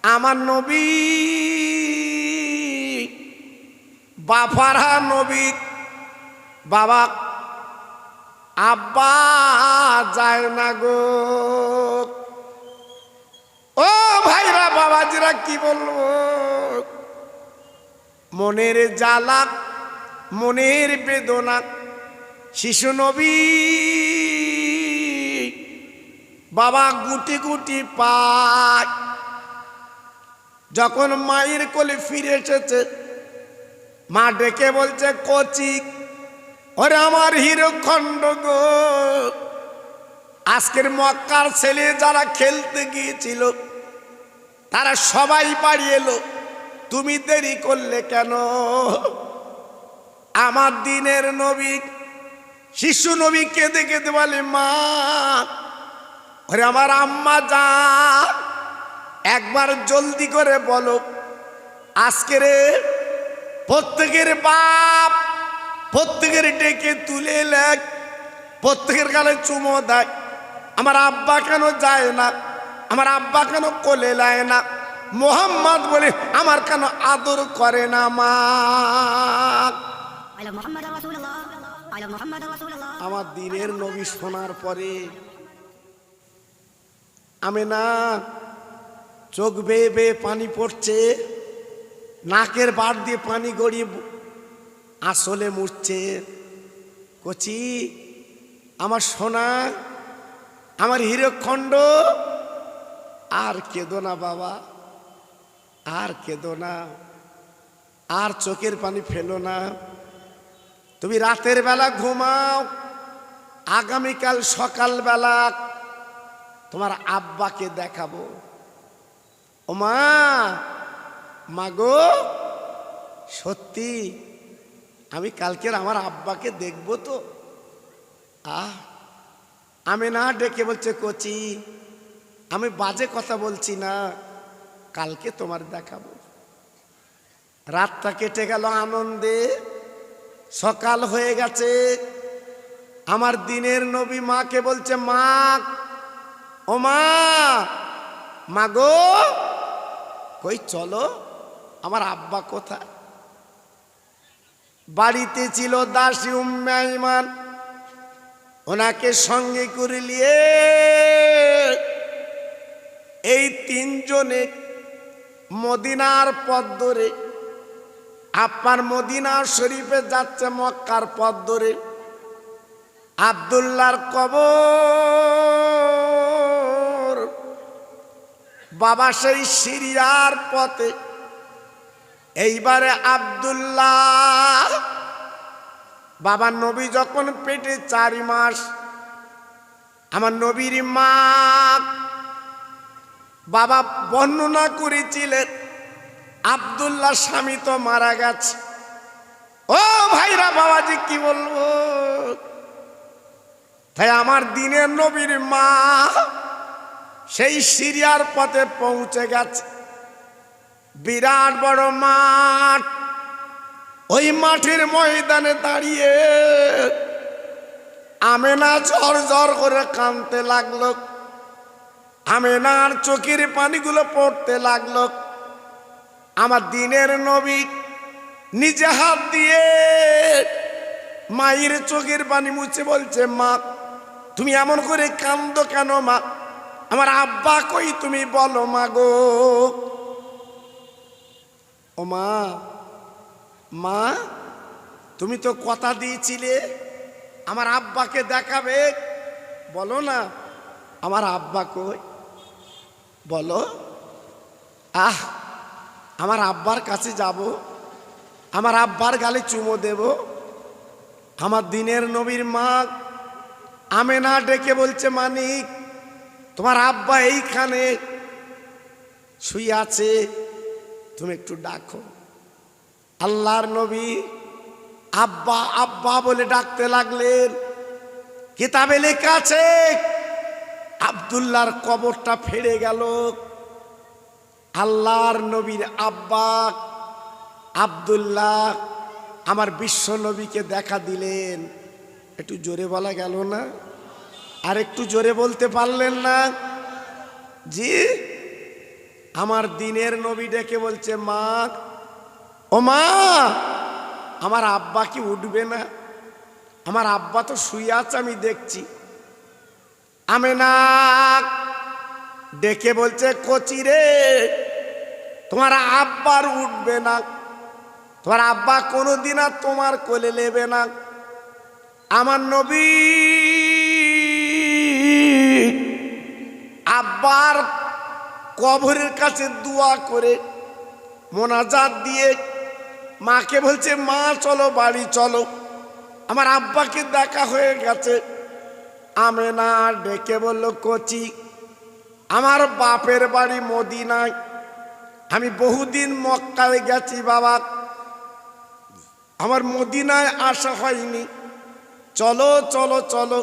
আমার নবী বাফারা নবী বাবা আব্বা যায় না গো। ও ভাইরা বাবাজিরা কি বলবো, মনের জ্বালা মনের বেদনা শিশু নবী বাবা গুটি গুটি পায়। যখন মায়ের কোলে ফিরে এসেছে, মা ডেকে বলছে কচি, ওরে আমার হিরোখণ্ড গো, আজকের মক্কার ছেলে যারা খেলতে গিয়েছিল তারা সবাই বাড়ি এলো, তুমি দেরি করলে কেন? আমার দিনের নবী শিশু নবী কেঁদে কেঁদে বলে, মা ওরে আমার আম্মা যান, একবার জলদি করে বলো, আজকের প্রত্যেকের বাপ প্রত্যেকের ডেকে তুলে লেখ, প্রত্যেকের গালে চুমো দেয়, আমার আব্বা কেন যায় না, আমার আব্বা কেন কোলে নেয় না, মোহাম্মদ বলে আমার কেন আদর করে না মা? আমার দিনের নবী শোনার পরে আমি না চোখ বেয়ে বেয়ে পানি পড়ছে, নাকের বাট দিয়ে পানি গড়িয়ে আসলে মুছছে। কচি আমার সোনা, আমার হীরকখণ্ড, আর কেঁদো না বাবা, আর কেঁদো না, আর চোখের পানি ফেলো না, তুমি রাতের বেলা ঘুমাও, আগামীকাল সকালবেলা তোমার আব্বাকে দেখাবো। ও মা, মাগো সত্যি আমি কালকের আমার আব্বাকে দেখবো তো? আমি না ডেকে বলছে, কচি আমি বাজে কথা বলছি না, কালকে তোমার দেখাবো। রাতটা কেটে গেল আনন্দে, সকাল হয়ে গেছে। আমার দিনের নবী মাকে বলছে, মা ও মা, মাগো কই চলো, আমার আব্বা কোথায়? বাড়িতে ছিল দাসী উম্মে আইমান, ওনাকে সঙ্গে করে নিয়ে এই তিনজনে মদিনার পথ ধরে, আপনার মদিনা শরীফে যাচ্ছে মক্কার পথ ধরে। আব্দুল্লাহর কবর বাবা সেই সিরিয়ার পথে। এইবারে আব্দুল্লাহ বাবা নবী যখন পেটে 4 মাস, আমার নবীর মা বাবা বর্ণনা করেছিলেন, আব্দুল্লাহ স্বামী তো মারা গেছে। ও ভাইরা বাবাজি কি বলবো, তাই আমার দিনের নবীর মা সেই সিরিয়ার পথে পৌঁছে গেছে। বিরাট বড় মাঠ, ওই মাঠের ময়দানে দাঁড়িয়ে আমেনা ঝর ঝর করে কাঁদতে লাগলো, আমেনার চোখের পানিগুলো পড়তে লাগলো। আমার দিনের নবী নিজে হাত দিয়ে মায়ের চোখের পানি মুছে বলছে, মা তুমি এমন করে কাঁদো কেন মা, আমার আব্বা কই তুমি বলো মা গো। ও মা, মা তুমি তো কথা দিয়েছিলে আমার আব্বাকে দেখাবে, বলো না আমার আব্বা কই, বলো। আমার আব্বার কাছে যাব, আমার আব্বার গালে চুমো দেব। আমার দিনের নবীর মা আমেনা ডেকে বলছে, মানিক তোমার আব্বা এইখানে শুয়ে আছে, তুমি একটু ডাকো। আল্লাহর নবী আব্বা আব্বা বলে ডাকতে লাগলেন। কিতাবে লেখা আছে আব্দুল্লাহর কবরটা ফেড়ে গেল। আল্লাহর নবীর আব্বা আব্দুল্লাহ আমার বিশ্ব নবীকে দেখা দিলেন। একটু জোরে বলা গেল না? আর একটু জোরে বলতে পারলেন না? জি আমার দিনের নবী ডেকে বলছে, মা, ও মা, আমার আব্বা কি উঠবে না? আমার আব্বা তো শুয়ে আছে, আমি দেখছি। আমেনা ডেকে বলছে, কচি রে, তোমার আব্বার উঠবে না, তোমার আব্বা কোনোদিন আর তোমার কোলে নেবে না। আমার নবী আব্বার কবরের কাছে দোয়া করে মোনাজাত দিয়ে মাকে বলছে, মা চলো বাড়ি চলো, আমার আব্বাকে দেখা হয়ে গেছে। আমেনা ডেকে বলল, কচি, আমার বাপের বাড়ি মদিনায়, আমি বহুদিন মক্কায় গেছি বাবা, আমার মদিনায় আসা হয়নি, চলো চলো চলো,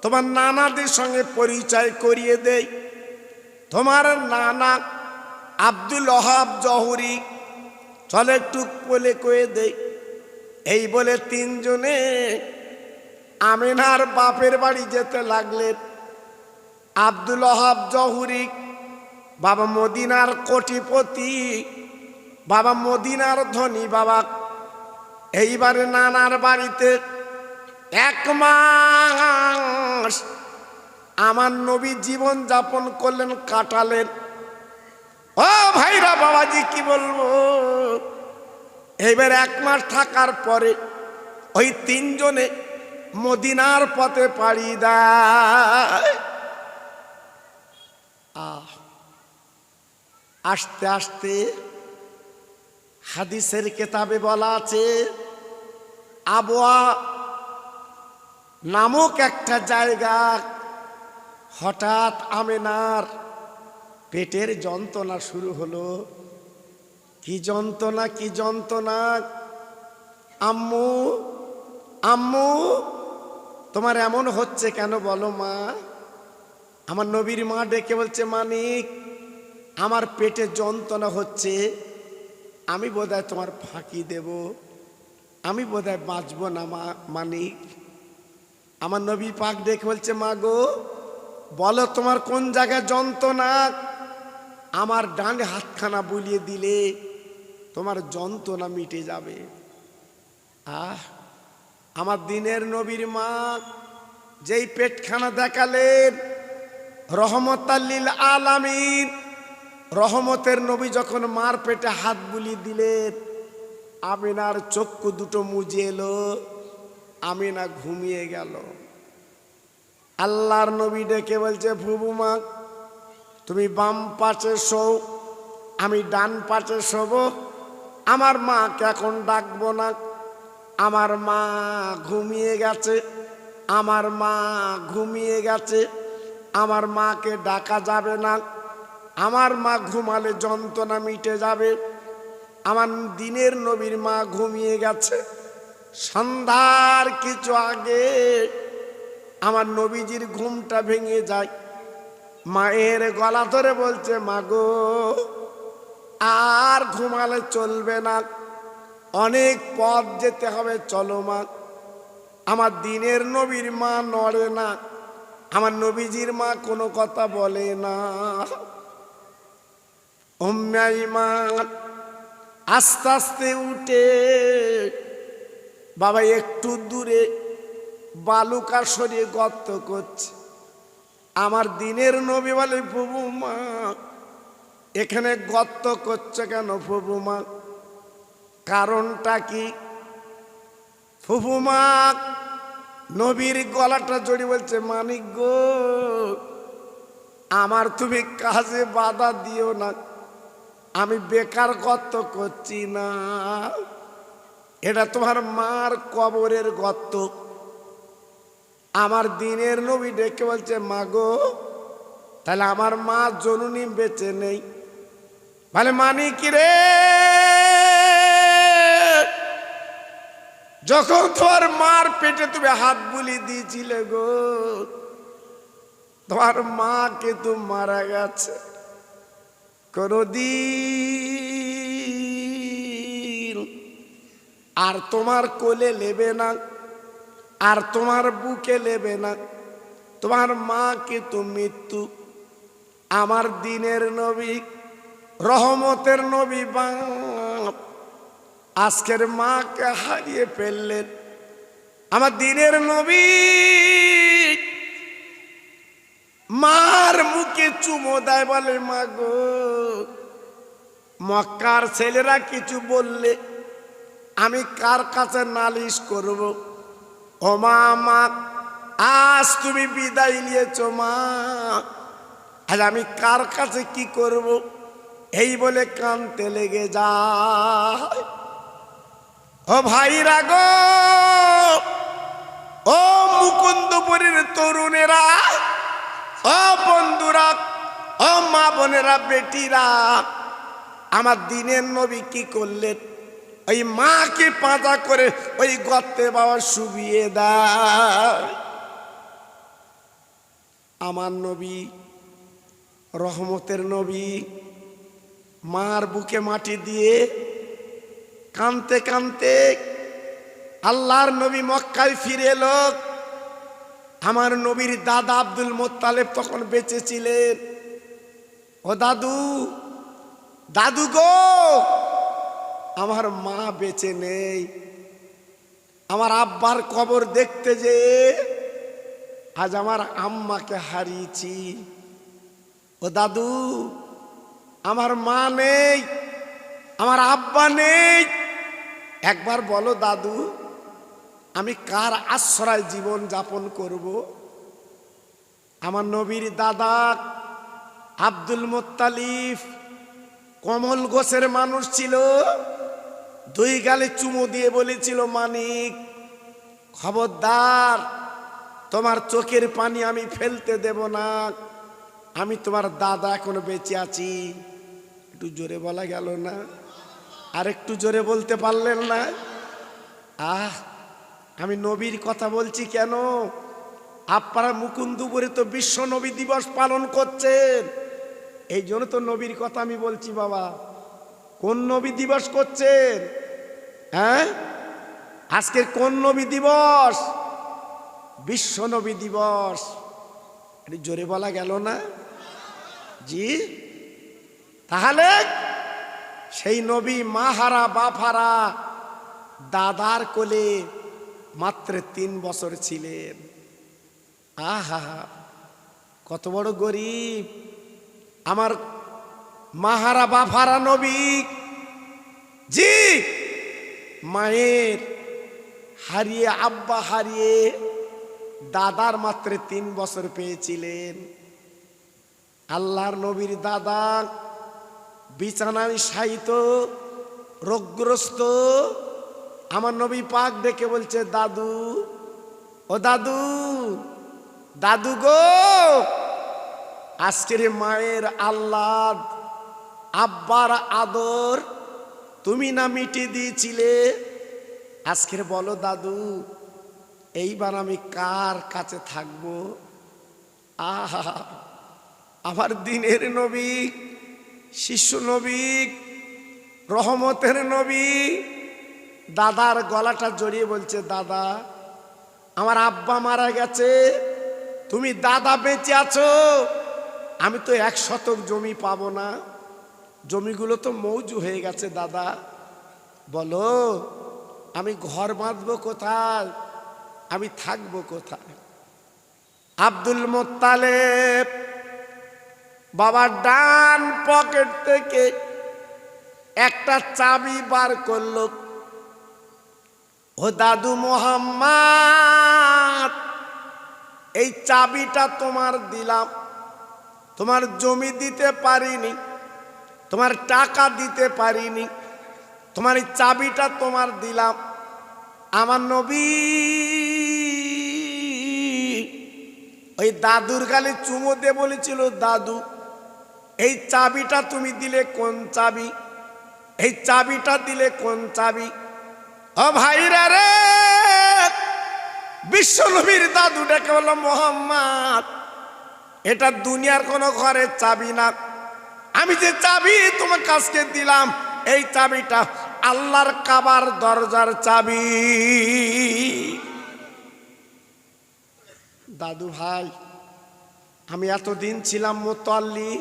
তোমার নানাদের সঙ্গে পরিচয় করিয়ে দেই। তোমার নানা আব্দুল ওহাব জহুরি, চলো একটু বলে কয়ে দেই। এই বলে তিনজনে আমিনার বাপের বাড়ি যেতে লাগলেন। আব্দুল ওহাব জহুরি বাবা মদিনার কোটিপতি, বাবা মদিনার ধনী বাবা। এইবারে নানার বাড়িতে 1 মাস আমার নবী জীবন যাপন করলেন, কাটালেন। ও ভাইরা বাবাজি, কি বলবো, এইবার 1 মাস থাকার পরে ওই তিনজনে মদিনার পথে পাড়ি দেয়। আস্তে আস্তে হাদিসের কেতাবে বলা আছে, আবওয়া নামক একটা জায়গা, হঠাৎ আমেনার পেটের যন্ত্রণা শুরু হলো। কি যন্ত্রণা, কি যন্ত্রণা! আম্মু, আম্মু, তোমার এমন হচ্ছে কেন বলো মা? আমার নবীর মা ডেকে বলছে, মানিক, আমার পেটে যন্ত্রণা হচ্ছে, আমি বোধহয় তোমার ফাঁকি দেব, আমি বোধহয় বাঁচবো না মা, মানিক। আমার নবী পাক ডেকে বলছে, মা গো, বলো তোমার কোন জায়গায় যন্ত্রণা? আমার ডান হাতখানা বুলিয়ে দিলে তোমার যন্ত্রণা মিটে যাবে। আমার দিনের নবীর মা যেই পেটখানা দেখালেন, রহমতাল্লিল আলামিন, রহমতের নবী যখন মার পেটে হাত বুলিয়ে দিলেন, আমিনার চক্ষু দুটো মুজে এলো, আমিনা ঘুমিয়ে গেল। আল্লাহর নবী ডেকে বলছে, ফুবু মা, তুমি বাম পাশে শোও, আমি ডান পাশে শোব, আমার মাকে এখন ডাকবো না, আমার মা ঘুমিয়ে গেছে, আমার মা ঘুমিয়ে গেছে, আমার মাকে ডাকা যাবে না, আমার মা ঘুমালে যন্ত্রণা মিটে যাবে। আমার দিনের নবীর মা ঘুমিয়ে গেছে। সন্ধ্যার কিছু আগে আমার নবীজির ঘুমটা ভেঙে যায়। মায়ের গলা ধরে বলছে, মা গো, আর ঘুমালে চলবে না, অনেক পথ যেতে হবে, চলো মা। আমার দিনের নবীর মা নড়ে না, আমার নবীজির মা কোনো কথা বলে না। উম্মে ঈমান আস্তে আস্তে উঠে বাবা একটু দূরে বালুকা সরিয়ে গর্ত করছে। আমার দিনের নবী বলে, প্রভু মা, এখানে গর্ত করছে কেন প্রভু মা? কারণটা কি? প্রভু মা নবীর গলাটা জড়িয়ে বলছে, মানিক গো, আমার তুমি কাজে বাধা দিও না, আমি বেকার গর্ত করছি না, এটা তোমার মার কবরের গর্ত। আমার দিনের নবী ডেকে বলছে, মা গো, তাহলে আমার মা জননী বেঁচে নেই? বলে, মানিক রে, যখন তোমার মার পেটে তুমি হাত বুলিয়ে দিয়েছিলে গো, তোমার মা কিন্তু মারা গেছে। কোনদিন আর তোমার কোলে নেবে না, আর তোমার বুকে নেবে না, তোমার মা কিন্তু মৃত্যু। আমার দিনের নবী রহমতের নবী বাপ আজকের মাকে হারিয়ে ফেললেন। আমার দিনের নবী মার মুখে চুমো দেয়, বলে মা গো, মক্কার ছেলেরা কিছু বললে আমি কার কাছে নালিশ করব? ও মা, মা আজ তুমি বিদায় নিয়েছো মা, আজ আমি কার কাছে কি করব? এই বলে কানতে লেগে যায়। ও ভাইরা গো, ও মুকুন্দপুরের তরুণেরা, ও বন্ধুরা, ও মা বোনেরা, বেটিরা, আমার দিনের নবী কি করলেন? ওই মাকে পাঁজা করে ওই গর্তে বাবা শুবিয়ে দেয়। আমার নবী রহমতের নবী মার বুকে মাটি দিয়ে কানতে কানতে আল্লাহর নবী মক্কায় ফিরে এলো। আমার নবীর দাদা আব্দুল মোত্তালেব তখন বেঁচে ছিলেন। ও দাদু, দাদু গো, আমার মা বেঁচে নেই, আমার আব্বার কবর দেখতে যে আজ আমার আম্মাকে হারিয়েছি। ও দাদু, আমার মা নেই, আমার আব্বা নেই, একবার বলো দাদু, আমি কার আশ্রয় জীবন যাপন করব? আমার নবীর দাদা আব্দুল মোত্তালিব কমল গোছের মানুষ ছিল। দুই গালে চুমো দিয়ে বলেছিল, মানিক খবরদার, তোমার চোখের পানি আমি ফেলতে দেব না, আমি তোমার দাদা এখনো বেঁচে আছি। একটু জোরে বলা গেল না? আর একটু জোরে বলতে পারলেন না? আমি নবীর কথা বলছি কেন? আপনারা মুকুন্দপুরে তো বিশ্ব নবী দিবস পালন করছেন, এই জন্য তো নবীর কথা আমি বলছি। বাবা, কোন নবী দিবস করছেন? হ্যাঁ, আজকের কোন নবী দিবস? বিশ্ব নবী দিবস। একটু জোরে বলা গেল না? জি। তাহলে সেই নবী মাহারা বাফারা দাদার কোলে মাত্র 3 বছর ছিলেন। আহা, কত বড় গরিব আমার মাহারা বাফারা নবী। জি, মায়ের হারিয়ে, আব্বা হারিয়ে দাদার মাত্র 3 বছর পেয়েছিলেন। আল্লাহর নবীর দাদা বিছানায় শায়িত, রোগগ্রস্ত। আমার নবী পাক ডেকে বলছে, দাদু, ও দাদু, দাদু গো, আজকের মায়ের আহ্লাদ, আব্বার আদর তুমি না মিটিয়ে দিয়েছিলে, আজকের বলো দাদু, এইবার আমি কার কাছে থাকবো? আহা, আমার দিনের নবী, শিশু নবী, রহমতের নবী দাদার গলাটা জড়িয়ে বলছে, দাদা, আমার আব্বা মারা গেছে, তুমি দাদা বেঁচে আছো, আমি তো 1 শতক জমি পাবো না, জমিগুলো তো মৌজু হয়ে গেছে দাদা, বলো আমি ঘর বাঁধবো কোথায়, আমি থাকবো কোথায়? আব্দুল মোত্তালেব বাবার ডান পকেট থেকে একটা চাবি বার করলো। ও দাদু মোহাম্মদ, এই চাবিটা তোমার দিলাম, তোমার জমি দিতে পারিনি, তোমার টাকা দিতে পারিনি, তোমার এই চাবিটা তোমার দিলাম। আমার নবী ওই দাদুর গালে চুমো দিয়ে বলেছিল, দাদু, এই চাবিটা তুমি দিলে কোন চাবি? এই চাবিটা দিলে কোন চাবি? ও ভাইরা রে, বিশ্ব নবীর দাদু ডেকে বলল, মোহাম্মদ, এটা দুনিয়ার কোন ঘরের চাবি না, আমি যে চাবি তোমার কাছে দিলাম, এই চাবিটা আল্লাহর কাবার দরজার চাবি। দাদু ভাই, আমি এতদিন ছিলাম মুতাল্লি,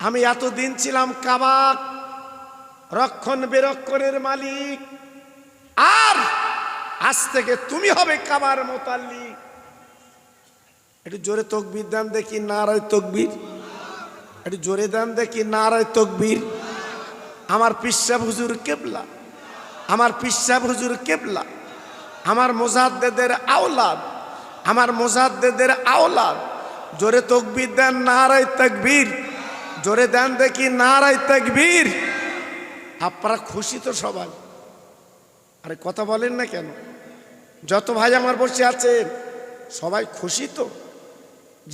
আমি এতদিন ছিলাম কাবা রক্ষণ বেরক্ষণের মালিক, আর আজ থেকে তুমি হবে কাবার মোতাল্লিক। একটু জোরে তকবীর দেন দেখি, নারায়ে তকবীর। একটু জোরে দেন দেখি, নারায়ে তকবীর। আমার পীর সাহেব হুজুর কেবলা, আমার পীর সাহেব হুজুর কেবলা, আমার মুজাদ্দেদের আওলাদ, আমার মুজাদ্দেদের আওলাদ। জোরে তকবীর দেন, নারায়ে তাকবীর। জোরে দেন দেখি, নারায়ে তাকবীর। আপনারা খুশি তো সবাই? আরে কথা বলেন না কেন? যত ভাই আমার বসে আছেন সবাই খুশি তো?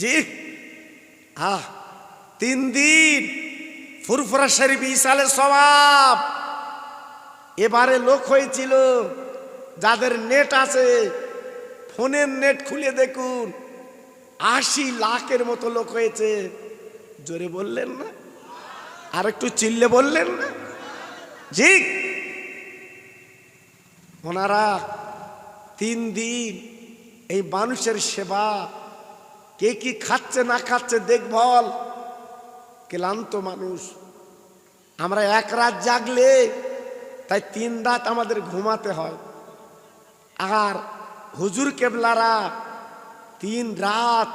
জি। 3 দিন ফুরফুরা শরীফ ইসালে সওয়াব। এবারে লোক হয়েছিল, যাদের নেট আছে ফোনের নেট খুলে দেখুন, 80 লাখের মতো লোক হয়েছে। জোরে বললেন না? আর একটু চিল্লে বললেন না? জি। ওনারা 3 দিন এই মানুষের সেবা, কে কি খাচ্ছে না খাচ্ছে দেখভাল, ক্লান্ত মানুষ। আমরা 1 রাত জাগলে তাই 3 রাত আমাদের ঘুমাতে হয়। আর হুজুর কেবলারা 3 রাত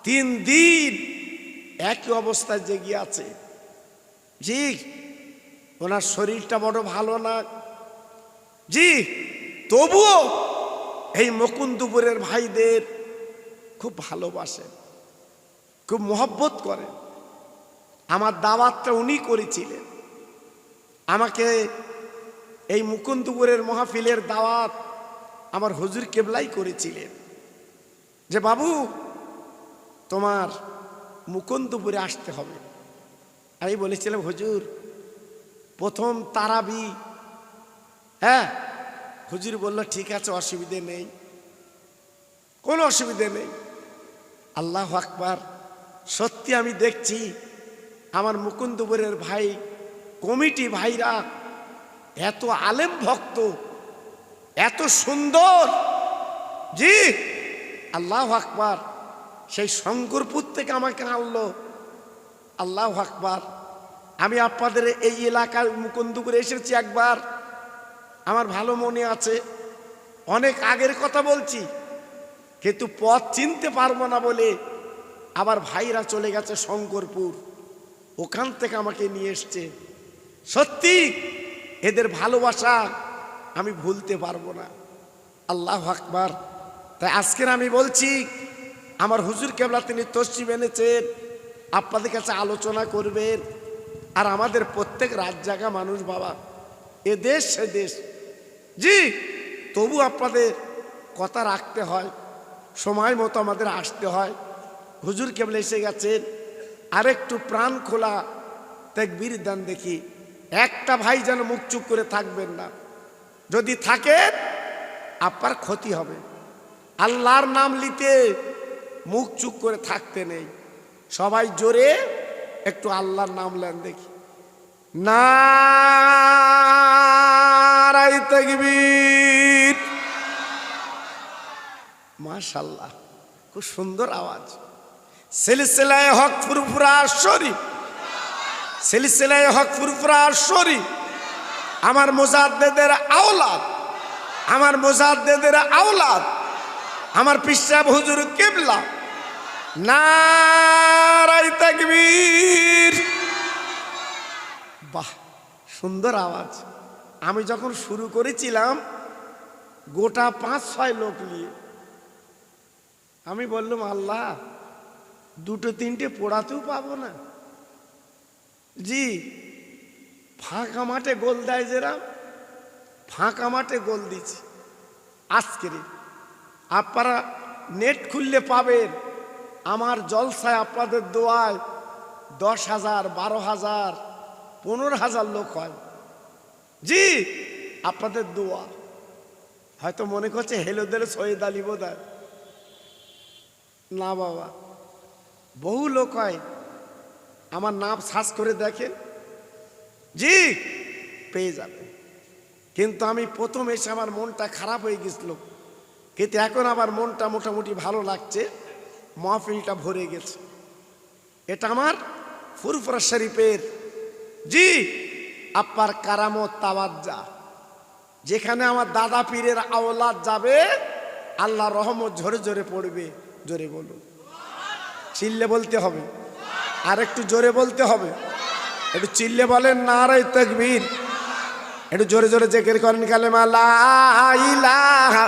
3 দিন একই অবস্থায় জেগে আছে। জি। ওনার শরীরটা বড় ভালো না, জি, তবুও এই মুকুন্দপুরের ভাইদের খুব ভালোবাসেন, খুব মহব্বত করেন। আমার দাওয়াতটা উনি করেছিলেন। আমাকে এই মুকুন্দপুরের মাহফিলের দাওয়াত আমার হুজুর কেবলাই করেছিলেন, যে বাবু তোমার মুকুন্দপুরে আসতে হবে। আমি বলেছিলাম হুজুর প্রথম তারাবি। হ্যাঁ, হুজুর বলল ঠিক আছে, অসুবিধে নেই, কোনো অসুবিধে নেই। আল্লাহু আকবার। সত্যি আমি দেখছি আমার মুকুন্দপুরের ভাই কমিটি ভাইরা এত আলেম ভক্ত, এত সুন্দর। জি, আল্লাহু আকবার। সেই শঙ্করপুর থেকে আমাকে আনলো। আল্লাহু আকবার। আমি আপনাদের এই এলাকার মুকুন্দপুরে এসেছি একবার, আমার ভালো মনে আছে। অনেক আগের কথা বলছি, কিন্তু পথ চিনতে পারবো না বলে আবার ভাইরা চলে গেছে শঙ্করপুর, ওখান থেকে আমাকে নিয়ে এসছে। সত্যি এদের ভালোবাসা আমি ভুলতে পারবো না। আল্লাহু আকবার। তাই আজকের আমি বলছি, আমার হুজুর কেবলা তিনি তশরিফ এনেছেন, আপনাদের কাছে আলোচনা করবেন। আর আমাদের প্রত্যেক রাত জাগা মানুষ বাবা, এ দেশ সে দেশ। জি, তবু আপনাদের কথা রাখতে হয়, সময় মতো আমাদের আসতে হয়। হুজুর কেবলা এসে গেছেন, আরেকটু প্রাণ খোলা তাকবীর দেন দেখি। একটা ভাই যেন মুখ চুপ করে থাকবেন না, যদি থাকেন আপনার ক্ষতি হবে। আল্লাহর নাম নিতে মুখ চুপ করে থাকতে নেই। সবাই জোরে একটু আল্লাহর নাম নেন দেখি। নারায়ে তাকবীর। মাশাআল্লাহ, খুব সুন্দর আওয়াজ। সিলসিলায়ে হক ফুরফুরা শরীফ, সিলসিলায়ে হক ফুরফুরা শরীফ। আমার মুজাদ্দেদের আওলাদ, আমার মুজাদ্দেদের আওলাদ, আমার পীর সাহেব হুজুর কিবলা। নারায়ে তাকবীর। বাহ, সুন্দর আওয়াজ। আমি যখন শুরু করেছিলাম গোটা 5-6 লোক নিয়ে, আমি বললাম আল্লাহ 2-3টে পড়াতেও পাবো না। জি, ফাঁকা মাঠে গোল দেয় যেরাম, ফাঁকা মাঠে গোল দিচ্ছি। আজকের আপনারা নেট খুললে পাবেন আমার জলসায় আপনাদের দোয়ায় 10,000, 12,000, 15,000 লোক হয়। জি, আপনাদের দোয়া। হয়তো মনে করছে হেলোদের সৈয়দ আলী বোধহয় না বাবা, বহু লোক হয়। আমার নাম সার্চ করে দেখেন, জি পেয়ে যাবে। কিন্তু আমি প্রথম এসে আমার মনটা খারাপ হয়ে গেছিল, কিন্তু এখন আবার মনটা মোটামুটি ভালো লাগছে, মাহফিলটা ভরে গেছে। এটা আমার ফুরফুরা শরীফের জি আপনার কারামত তাওয়াজ্জা, যেখানে আমার দাদা পীরের আওলাদ যাবে আল্লাহ রহমত ঝরে ঝরে পড়বে। জোরে বলুন, চিল্লে বলতে হবে, আর একটু জোরে বলতে হবে, একটু চিল্লে বলেন নারায়ে তাকবীর, একটু জোরে জোরে জিকির করেন কালেমা লা ইলাহা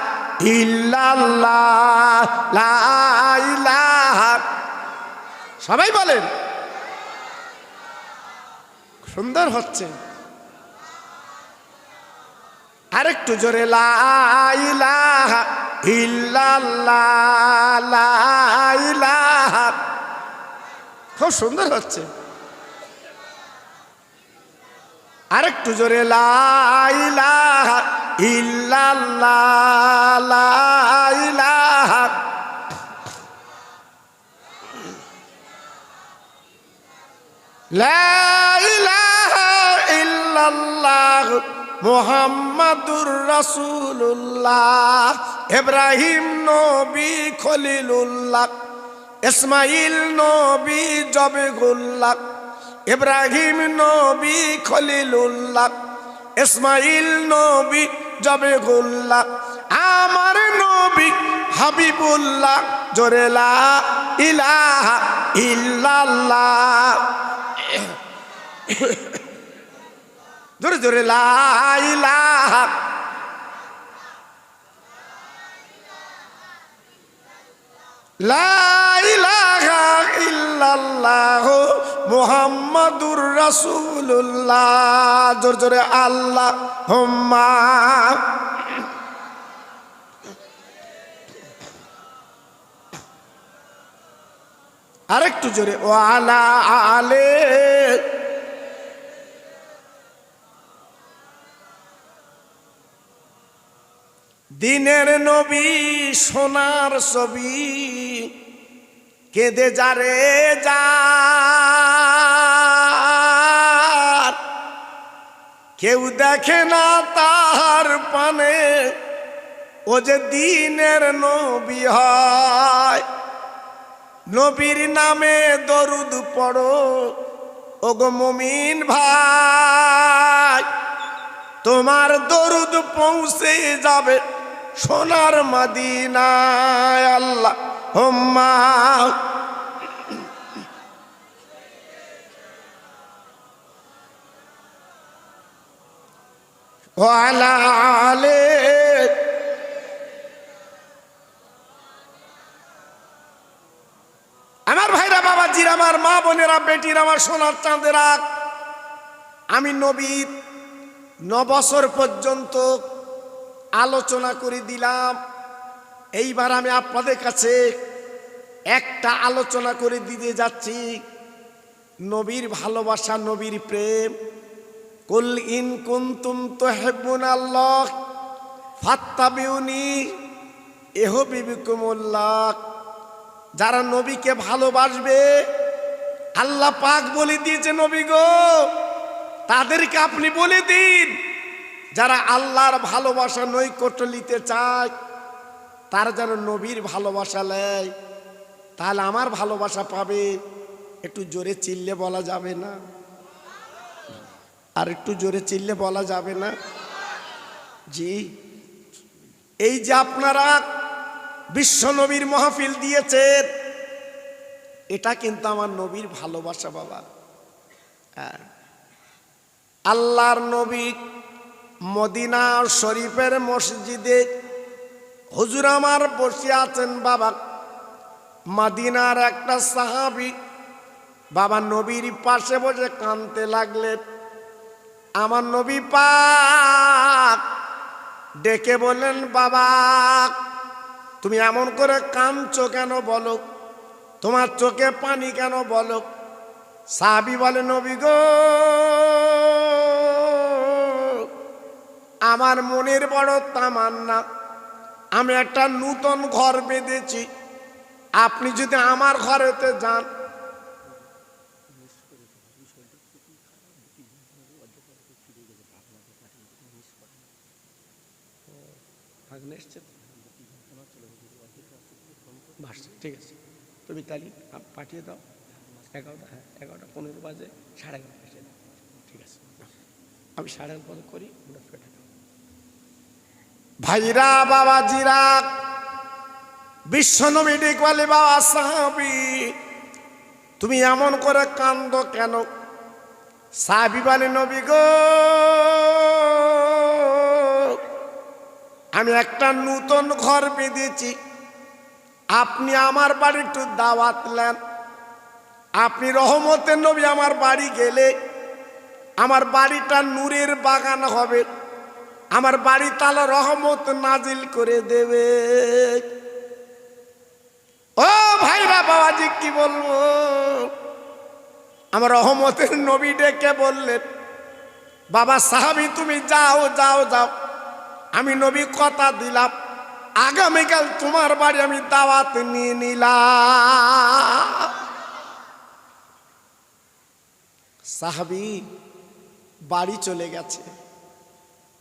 ইল্লাল্লাহ, লা ইলাহা। সবাই বলেন, সুন্দর হচ্ছে। আরেকটু জোরে লা ইলাহা ইল্লাল্লাহ, লা ইলাহা। খুব সুন্দর হচ্ছে। আরেকটু জোরে লা ইলাহা ইল্লাল্লাহ, লা ইলাহা। লা ইলাহা ইল্লাল্লাহ মুহাম্মাদুর রাসূলুল্লাহ। ইব্রাহিম নবী খলিলুল্লাহ, ইসমাইল নবী জবিগুল্লাহ। ইব্রাহিম নবী খলিলুল্লাহ, ইসমাইল নবী জবিগুল্লাহ। আমার নবী হাবিবুল্লাহ। জোরে লা ইলাহা ইল্লাল্লাহ, জোরে জোরে লা ইলাহা। লা ইলাহা ইল্লাল্লাহ মুহাম্মাদুর রাসূলুল্লাহ। জোরে জোরে আল্লাহুম্মা। আরেকটু জোরে ওয়ালা আলে। দিনের নবী সোনার ছবি, কেঁদে যারে যার, কেউ দেখে না তার পানে, ও যে দিনের নবী হয়। নবীর নামে দরুদ পড়ো ওগো মুমিন ভাই, তোমার দরুদ পৌঁছে যাবে সোনার মদিনায়। আল্লাহুম্মা। ওয়ালা আলে। আমার ভাইরা, বাবাজির, আমার মা বোনেরা, বেটির, আমার সোনার চাঁদেরা, আমি নবীর 9 বছর পর্যন্ত আলোচনা করে দিলাম। এইবার আমি আপনাদের কাছে একটা আলোচনা করে দিতে যাচ্ছি, নবীর ভালোবাসা, নবীর প্রেম। কুল ইন কুনতুম তুহিব্বুনাল্লাহ ফাত্তাবিউনি ইউহিব্বুকুমুল্লাহ। যারা নবীকে ভালোবাসবে, আল্লাহ পাক বলে দিয়েছে নবী গো, তাদেরকে আপনি বলে দিন, যারা আল্লাহর ভালোবাসা নৈকট্য নিতে চায় তারা যেন নবীর ভালোবাসা নেয়, তাহলে আমার ভালোবাসা পাবে। একটু জোরে চিল্লে বলা যাবে না? আর একটু জোরে চিল্লে বলা যাবে না? জি, এই যে আপনারা বিশ্ব নবীর মাহফিল দিয়েছেন, এটা কিন্তু আমার নবীর ভালোবাসা বাবা। আল্লাহর নবী মদিনা শরীফের মসজিদে হুজুর আমার বসে আছেন বাবা। মদিনার একটা সাহাবী বাবা নবীর পাশে বসে কাঁদতে লাগলেন। আমার নবী পাক ডেকে বললেন, বাবা তুমি এমন করে কাঁদছো কেন বলো, তোমার চোখে পানি কেন বলো। সাহাবী বলে, নবী গো, আমার মনের বড় তামান্না, আমি একটা নূতন ঘর বেঁধেছি, আপনি যদি আমার ঘরেতে যান। ঠিক আছে, তুমি তালি পাঠিয়ে দাও, 11টা, হ্যাঁ 11টা 15 বাজে, 11:30 এসে দাও। ঠিক আছে, আমি 11:30 করি, ওটা ফেটে দাও। ভাইরা বাবাজিরা, বিশ্বনবী ডেকে বলে, বাবা সাহাবী তুমি এমন করে কান্দো কেন? সাহাবী বলে, নবী গো, আমি একটা নতুন ঘর বেঁধেছি, আপনি আমার বাড়ি একটু দাওয়াত নেন। আপনি রহমতের নবী আমার বাড়ি গেলে আমার বাড়িটা নূরের বাগান হবে, আমার বাড়ি তালা রহমত নাজিল করে দেবে। ও ভাইরা বাবাজি, কি বলবো, আমার রহমতের নবী ডেকে বললেন, বাবা সাহাবী তুমি যাও যাও যাও, আমি নবী কথা দিলাম আগামীকাল তোমার বাড়ি আমি দাওয়াত নিয়ে নিলাম। সাহাবী বাড়ি চলে গেছে।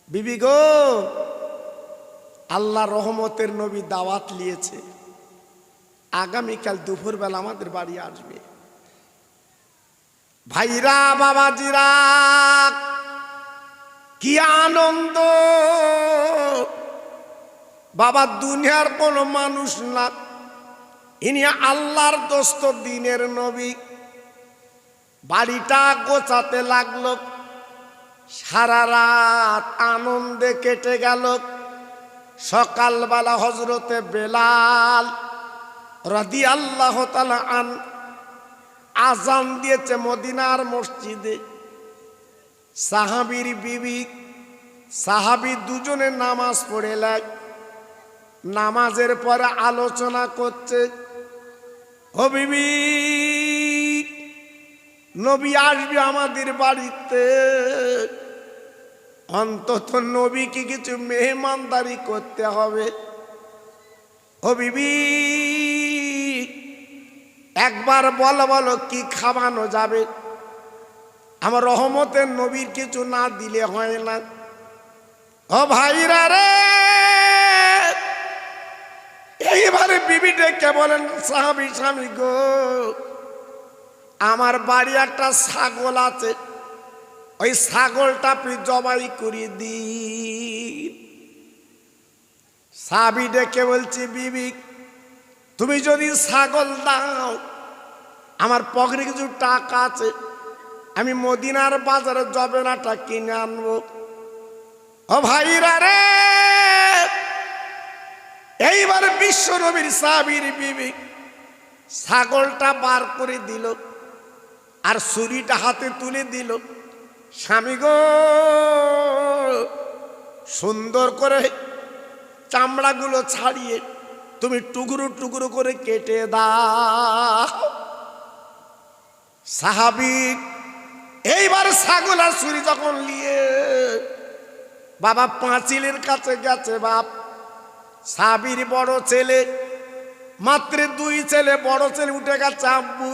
বিবি গো, আল্লাহ রহমতের নবী দাওয়াত নিয়েছে, আগামীকাল দুপুরবেলা আমাদের বাড়ি আসবে। ভাইরা বাবাজিরা, কি আনন্দ! বাবা দুনিয়ার কোন মানুষ না, ইনি আল্লাহর দোস্ত দিনের নবী। বাড়িটা গোছাতে লাগলো, সারা রাত আনন্দে কেটে গেল। সকালবেলা হজরতে বেলাল রাদিয়াল্লাহু তাআলা আন আজান দিয়েছে মদিনার মসজিদে। সাহাবীর বিবি সাহাবী দুজনে নামাজ পড়ে লাগ, নামাজের পরে আলোচনা করছে, ও বিবি, নবী আসবে আমাদের বাড়িতে, অন্তত নবীকে কিছু মেহমানদারি করতে হবে। ও বিবি, একবার বলো বলো কি খাওয়ানো যাবে? আমার রহমতের নবীর কিছু না দিলে হয় না। ও ভাইরা রে, এইবারে বিবি ডেকে বলেন, সাহাবী স্বামী গো, আমার বাড়ি একটা ছাগল আছে, ওই ছাগলটা আপনি জবাই করে দিন। সাহাবী ডেকে বলছি, বিবি তুমি যদি ছাগল দাও, আমার পকেটে কিছু টাকা আছে, আমি মদিনার বাজারে জবেনাটা কিনে আনবো। ও ভাইরা রে, এইবার বিশ্ব নবীর সাহাবীর বিবি ছাগলটা বার করে দিল আর ছুরিটা হাতে তুলে দিল। স্বামী গো, সুন্দর করে চামড়াগুলো ছাড়িয়ে তুমি টুকরো টুকরো করে কেটে দাও। সাহাবী এইবার ছাগল আর ছুরি যখন নিয়ে বাবা পাঁচিলের কাছে গেছে, বাপ সাহাবীর বড় ছেলে, মাত্র 2 ছেলে, বড় ছেলে উঠে গেছে, আব্বু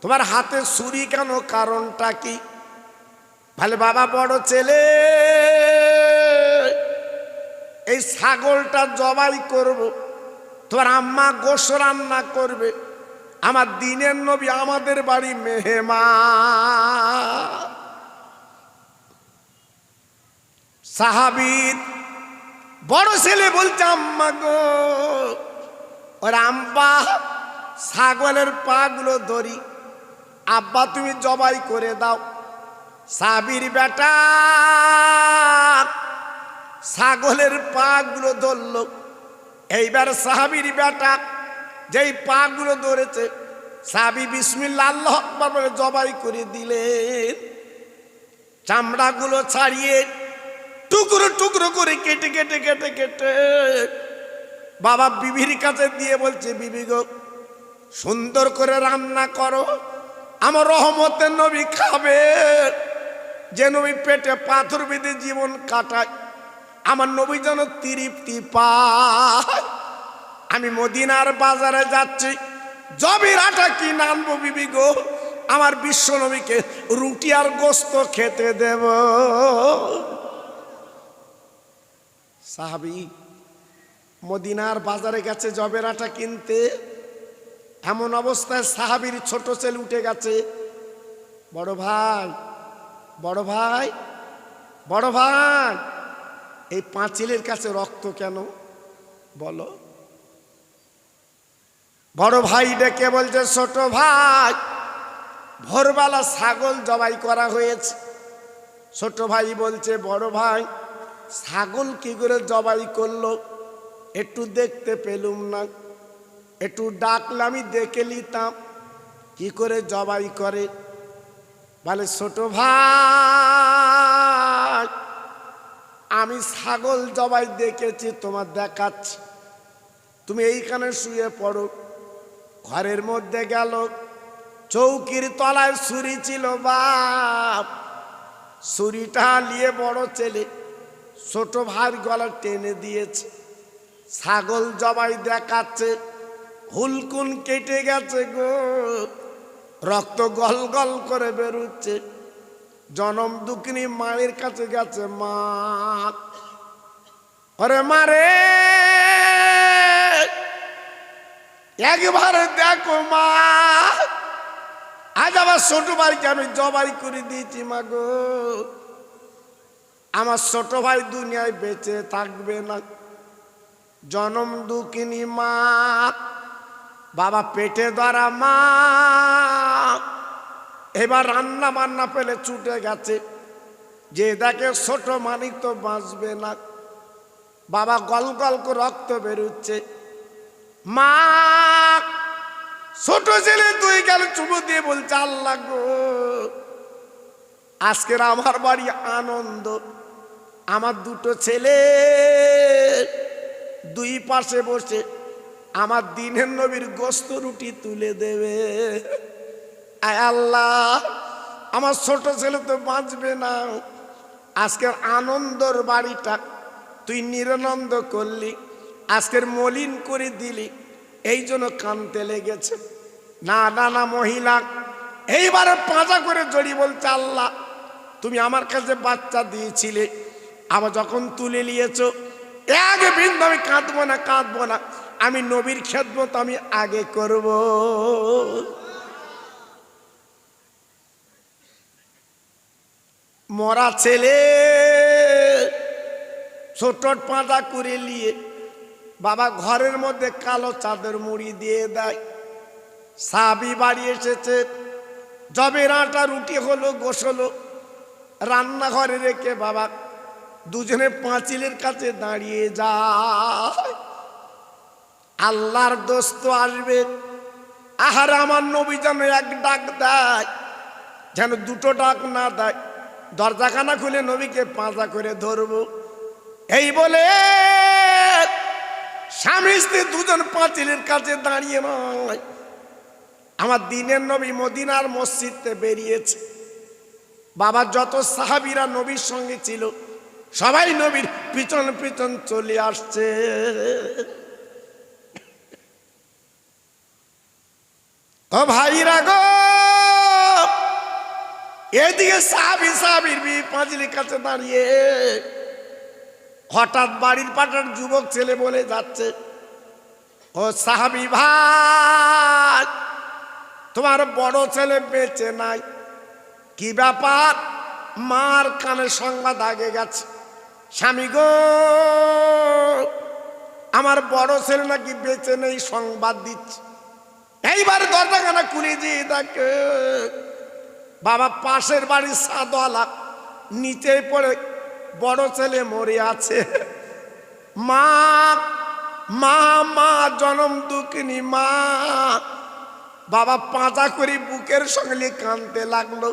তোমার হাতে ছুরি কেন, কারণটা কি? বলে, বাবা বড় ছেলে, এই ছাগলটা জবাই করব, তোমার আম্মা গোশত রান্না করবে, আমার দিনের নবী আমাদের বাড়ি মেহমান। সাহাবীর বড় ছেলে বলছে, আম্মা গো, ওর আম্মা ছাগলের পা গুলো ধরি, আব্বা তুমি জবাই করে দাও। সাহাবীর বেটা ছাগলের পা গুলো ধরল। এইবার সাহাবীর বেটা যেই পা গুলো ধরেছে, সাহাবী বিসমিল্লাহ আল্লাহু আকবার বলে জবাই করে দিলেন। চামড়াগুলো ছাড়িয়ে টুকরো টুকরো করে কেটে কেটে কেটে কেটে বাবা বিবির কাছে দিয়ে বলছে, বিবি গো, সুন্দর করে রান্না করো, আমার রহমতের নবী খাবে। যে নবী পেটে পাথর বেঁধে জীবন কাটায়, আমার নবী যেন তৃপ্তি পায়। আমি মদিনার বাজারে যাচ্ছি, জবের আটা কিনে আনবো বিবি গো, আমার বিশ্ব নবীকে রুটি আর গোস্ত খেতে দেব। সাহাবী মদিনার বাজারে গেছে জবের আটা কিনতে, এমন অবস্থায় সাহাবীর ছোট ছেলে উঠে গেছে, বড় ভাই বড় ভাই বড় ভাই, এই পাঁচিলের কাছে রক্ত কেন বলো? বড় ভাই ডেকে বলছে, ছোট ভাই ভোরবেলা ছাগল জবাই করা হয়েছে। ছোট ভাই বলছে, বড় ভাই ছাগল কি করে জবাই করলো একটু দেখতে পেলুম না, একটু ডাকলে আমি দেখে নিতাম কি করে জবাই করে। বলে, ছোট ভাই আমি ছাগল জবাই দেখেছি, তোমার দেখাচ্ছি, তুমি এইখানে শুয়ে পড়ো। ঘরের মধ্যে গেল, চৌকির তলায় ছুরি ছিল বাপ, ছুরিটা নিয়ে বড় ছেলে ছোট ভাইয়ের গলা টেনে দিয়েছে, ছাগল জবাই দেখাচ্ছে, হুলকুন কেটে গেছে গো, রক্ত গল গল করে বেরোচ্ছে। জনম দুঃখিনী মায়ের কাছে গেছে, মা ওরে মারে একবার দেখো মা, আজ আমার ছোট ভাইকে আমি জবাই করে দিয়েছি মা গো, আমার ছোট ভাই দুনিয়ায় বেঁচে থাকবে না। জনম দুঃখিনী মা, বাবা পেটে ধরা মা, এবার রান্না বান্না পেলে ছুটে গেছে, যে দেখে ছোট মানিক তো বাঁচবে না। বাবা গল গল করে রক্ত বেরোচ্ছে, মা ছোট ছেলে তুই গেল চুমু দিয়ে বলছে, আল্লাহ গো আজকের আমার বাড়ি আনন্দ, আমার দুটো ছেলে দুই পাশে বসে আমার দিনের নবীর গোস্ত রুটি তুলে দেবে। আয় আল্লাহ আমার ছোট ছেলে তো বাঁচবে না, আজকের আনন্দর বাড়িটা তুই নিরানন্দ করলি, আজকের মলিন করে দিলি, এই জন্য কানতে লেগেছে। না না না মহিলা এইবারে পাঁজা করে জড়িয়ে বলছে, আল্লাহ তুমি আমার কাছে বাচ্চা দিয়েছিলে, আবার যখন তুলে নিয়েছ এক বিন্দু আমি কাঁদবো না, কাঁদবো না, আমি নবীর খেদমত আমি আগে করব। মরা ছেলে ছোট পাঁজা করে নিয়ে বাবা ঘরের মধ্যে কালো চাদর মুড়ি দিয়ে দেয়। সাবি বাড়ি এসেছে, জবের আটা রুটি হলো, গোসলো, রান্নাঘরে রেখে বাবা দুজনে পাঁচিলের কাছে দাঁড়িয়ে যায়। আল্লাহর দোস্ত আসবে, আহার আমার নবী যেন এক ডাক দেয়, যেন দুটো ডাক না দেয়, দরজাখানা খুলে নবীকে পাঁজা করে ধরবো। এই বলে স্বামী স্ত্রী দুজন পাঁচিলের কাছে দাঁড়িয়ে নয়, আমার দিনের নবী মদিনার মসজিদে বেরিয়েছে। বাবা যত সাহাবীরা নবীর সঙ্গে ছিল সবাই নবীর পিছন পিছন চলে আসছে। ও ভাইরা গো, এদিকে সাহাবীর পাঁচিলের কাছে দাঁড়িয়ে হঠাৎ বাড়ির পাটার যুবক ছেলে বলে যাচ্ছে, ও সাহাবী ভাই তোমার বড় ছেলে বেঁচে নাই, কি ব্যাপার? মার কানে সংবাদ আগে গেছে, স্বামী গো আমার বড় ছেলে নাকি বেঁচে নেই, সংবাদ দিচ্ছে। এইবার দরজাখানা খুলে দিয়ে দেখে বাবা পাশের বাড়ির সাদওয়ালা নিচে পড়ে বড় ছেলে মরে আছে। মা মা মা জনম দুঃখিনী মা, বাবা পাঁজা করে বুকের সঙ্গে কাঁদতে লাগলো।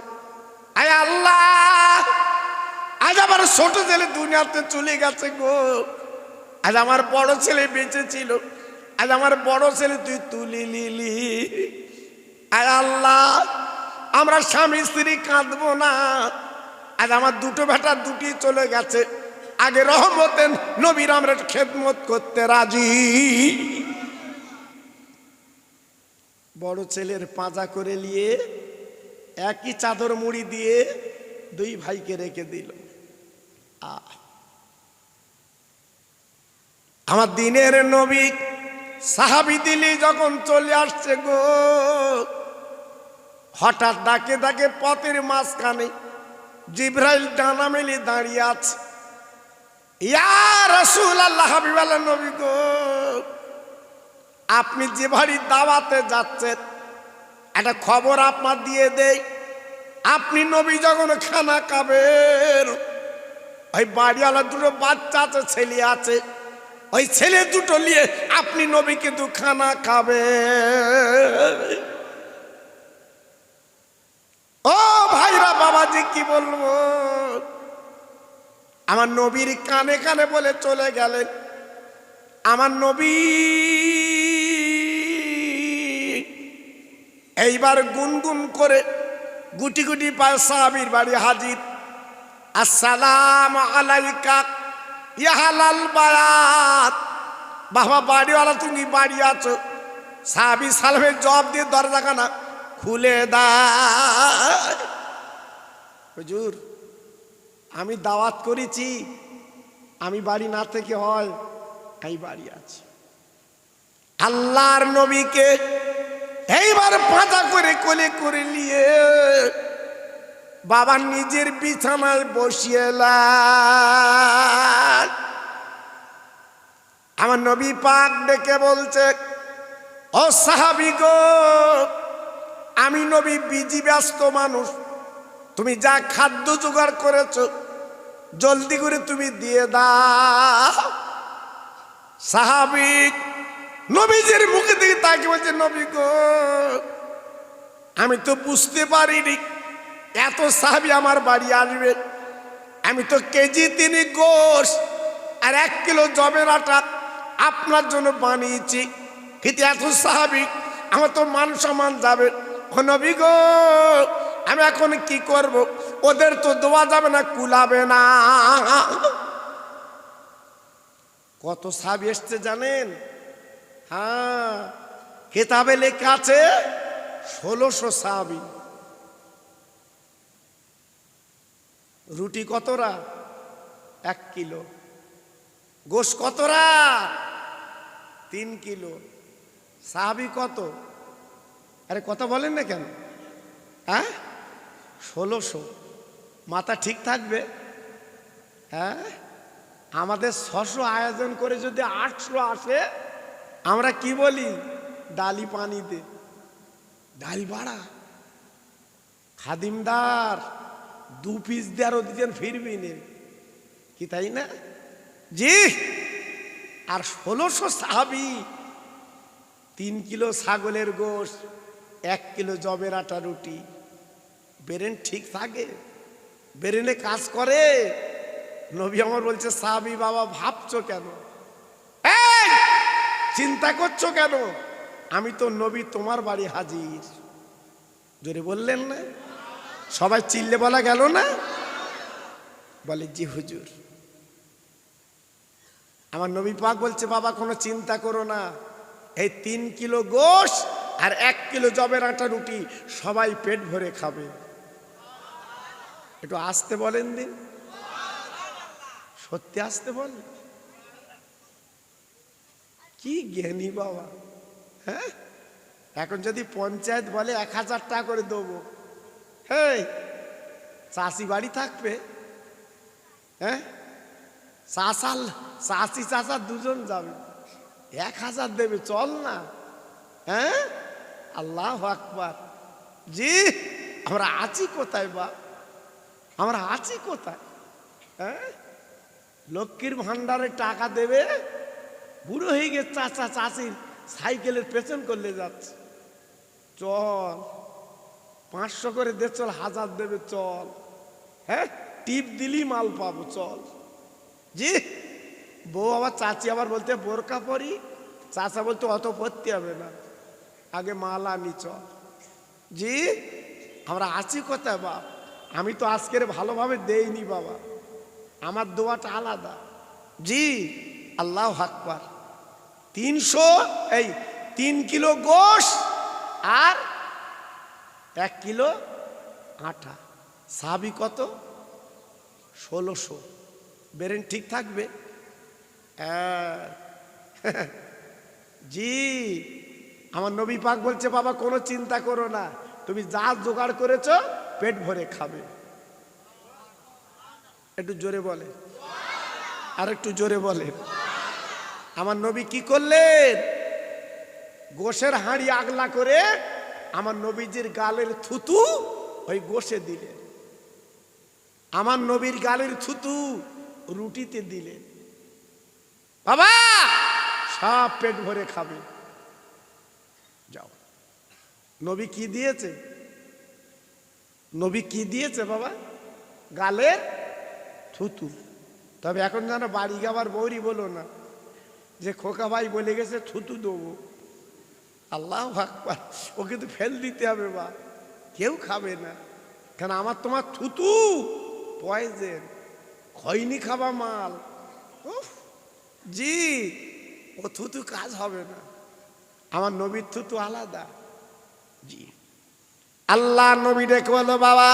আয় আল্লাহ আজ আমার ছোট ছেলে দুনিয়াতে চলে গেছে গো, আজ আমার বড় ছেলে বেঁচে ছিল, আজ আমার বড় ছেলে তুই তুলি নিলি। আয় আল্লাহ আমরা স্বামী স্ত্রী কাঁদবো না, আজ আমার দুটো বেটা দুটি চলে গেছে, আগে রহমতেন নবীর আমরা খেদমত করতে রাজি। বড় ছেলের পাঁজা করে নিয়ে একই চাদর মুড়ি দিয়ে দুই ভাইকে রেখে দিল। আমার দিনের নবী সাহাবী দিলি যখন চলে আসছে গো, হঠাৎ ডাকে ডাকে পথের মাঝখানে জিবরাইল ডানা মেলে দাঁড়িয়ে আছে। ইয়া রাসূলুল্লাহ, হাবিবাল্লাহ নবী গো, আপনি যে বাড়ির দাওয়াতে যাচ্ছেন একটা খবর আপনার দিয়ে দেই। আপনি নবী যখন খানা খাবেন, ওই বাড়িওয়ালা দুটো বাচ্চা আছে, ছেলে আছে, ওই ছেলে দুটো নিয়ে আপনি নবী কিন্তু খানা খাবেন। ও ভাইরা, বাবাজি কি বলবো, আমার নবীর কানে কানে বলে চলে গেলেন। আমার নবী এইবার গুনগুন করে গুটি গুটি পায় সাহাবীর বাড়ি হাজির। আসসালামু আলাইকা ইয়া আহলাল বায়াত। বাবা বাড়িওয়ালা, তুমি বাড়ি আছো? সাহাবী সালামের জবাব দিয়ে দরজাখানা খুলে দেয়। হুজুর, আমি দাওয়াত করেছি, আমি বাড়ি না থেকে হয়, আমি বাড়ি আছি। আল্লাহর নবীকে এইবার পাতা করে কোলে করে নিয়ে বাবা নিজের বিছানায় বসিয়ে আমার নবী পাক ডেকে বলছে, ও সাহাবী গো, আমি নবী বিজি ব্যস্ত মানুষ, তুমি যা খাদ্য জোগাড় করেছো জলদি করে তুমি দিয়ে দাও। সাহাবী নবীজির মুখে দিকে তাকিয়ে বলছে, নবী গো, আমি তো বুঝতে পারিনি এত সাহাবী আমার বাড়ি আসবে। আমি তো কেজি 3 গোশ আর 1 কিলো জবের আটা আপনার জন্য বানিয়েছি, কিন্তু এত সাহাবী, আমার তো মান সম্মান যাবে। ও নবী গো, আমি এখন কি করব? ওদের তো দেওয়া যাবে না, কুলাবে না। কত সাহাবী এসছে জানেন? হ্যাঁ, কিতাবে লেখা আছে 1600 সাহাবী। রুটি কতরা? 1 কিলো। গোশ কতরা? 3 কিলো। সাহাবী কত? আরে কথা বলেন না কেন? হ্যাঁ, 1600। মাথা ঠিক থাকবে? হ্যাঁ, আমাদের 600 আয়োজন করে যদি 800 আসে, আমরা কি বলি? ডালি পানি দে, ডাল বাড়া, খাদিমদার 2 পিস দেওয়ার ওদিকে ফিরবি নে, কি তাই না? জি। আর 1600 সাহাবী, 3 কিলো ছাগলের গোশ, 1 কিলো জবের আটা, রুটি। ব্রেন ঠিক থাকে? ব্রেনে কাজ করে? নবী আমার বলছে, সাহাবী বাবা ভাবছো কেন, চিন্তা করছো কেন? আমি তো নবী তোমার বাড়ি হাজির। জোরে বললেন না? সবাই চিল্লে বলা গেল না? বলে, জি হুজুর। আমার নবী পাক বলছে, বাবা কোনো চিন্তা করো না, এই 3 কিলো গোশ আর 1 কিলো জবের আটা, রুটি সবাই পেট ভরে খাবে। একটু আসতে বলেন দিন, সত্যি আসতে বল। কি জ্ঞানী বাবা! হ্যাঁ, এখন যদি পঞ্চায়েত বলে 1000 টাকা করে দেবো, হ্যাঁ, চাষি বাড়ি থাকবে? হ্যাঁ, চাষি চাষা দুজন যাবে, 1000 দেবে, চল না? হ্যাঁ, আল্লাহু আকবার। জি, আমরা আছি কোথায় বা? আমরা আছি কোথায়? হ্যাঁ, লক্ষ্মীর ভান্ডারে টাকা দেবে, বুড়ো হয়ে গেছে, চাচা চাষির সাইকেলের পেছন করলে যাচ্ছে, চল 500 করে দে, চল 1000 দেবে, চল। হ্যাঁ, টিপ দিলি মাল পাবো, চল। জি। বউ আবার, চাচি আবার বলতে বোরকা পরি, চাচা বলতে অত পরতে হবে না, আগে মাল আনি, চল। জি, আমরা আছি কোথায় বাপ? আমি তো আজকের ভালোভাবে দেইনি বাবা, আমার দোয়াটা আলাদা। জি, আল্লাহু আকবার। 3 কিলো গোশ আর 1 কিলো আটা। সাহাবী কত? 1600। ব্রেন ঠিক থাকবে? জি, আমার নবী পাক বলছে বাবা কোনো চিন্তা করো না, তুমি যা জোগাড় করেছো পেট ভরে খাবে। একটু জোরে বলে, আর একটু জোরে বলে। আমার নবী কি করলেন? গোশের হাঁড়ি আগলা করে আমার নবীজির গালের থুতু ওই গোশে দিলেন, আমার নবীর গালের থুতু রুটিতে দিলেন। বাবা সব পেট ভরে খাবে। যাও। নবী কি দিয়েছে? নবী কি দিয়েছে বাবা? গালের থুতু। তবে এখন যেন বাড়ি যাবার বৌরি বলো না যে খোকা ভাই বলে গেছে থুতু দেবো। আল্লাহু আকবার, ওকে তো ফেল দিতে হবে বা, কেউ খাবে না। কেন আমার তোমার থুতু পয়জেন, খৈনি খাবা মাল। জি, ও থুতু কাজ হবে না, আমার নবীর থুতু আলাদা। জি, আল্লাহ নবী ডেকে বলো বাবা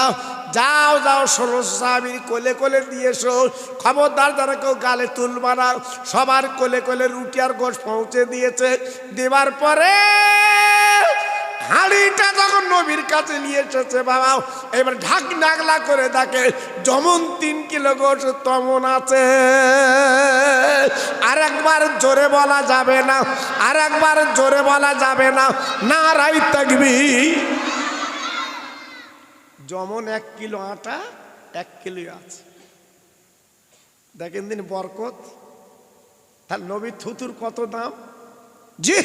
যাও যাও ১৬ সাহাবীর কোলে কোলে দিয়েছো, খবরদার যারা কেউ গালে তুলবা না। সবার কোলে কোলে রুটি আর গোশ পৌঁছে দিয়েছে। দেবার পরে হাঁড়িটা যখন নবীর কাছে নিয়ে এসেছে বাবা, এবার ঢাক নাগলা করে দেখে যেমন ৩ কিলো গোশ তেমন আছে। আর একবার জোরে বলা যাবে না, আর একবার জোরে বলা যাবে না, নারায়ে তাকবীর। যেমন ১ কিলো আটা ১ কিলো আছে। দেখেন দিন বরকত। তার নবীর থুতুর কত দাম। জি,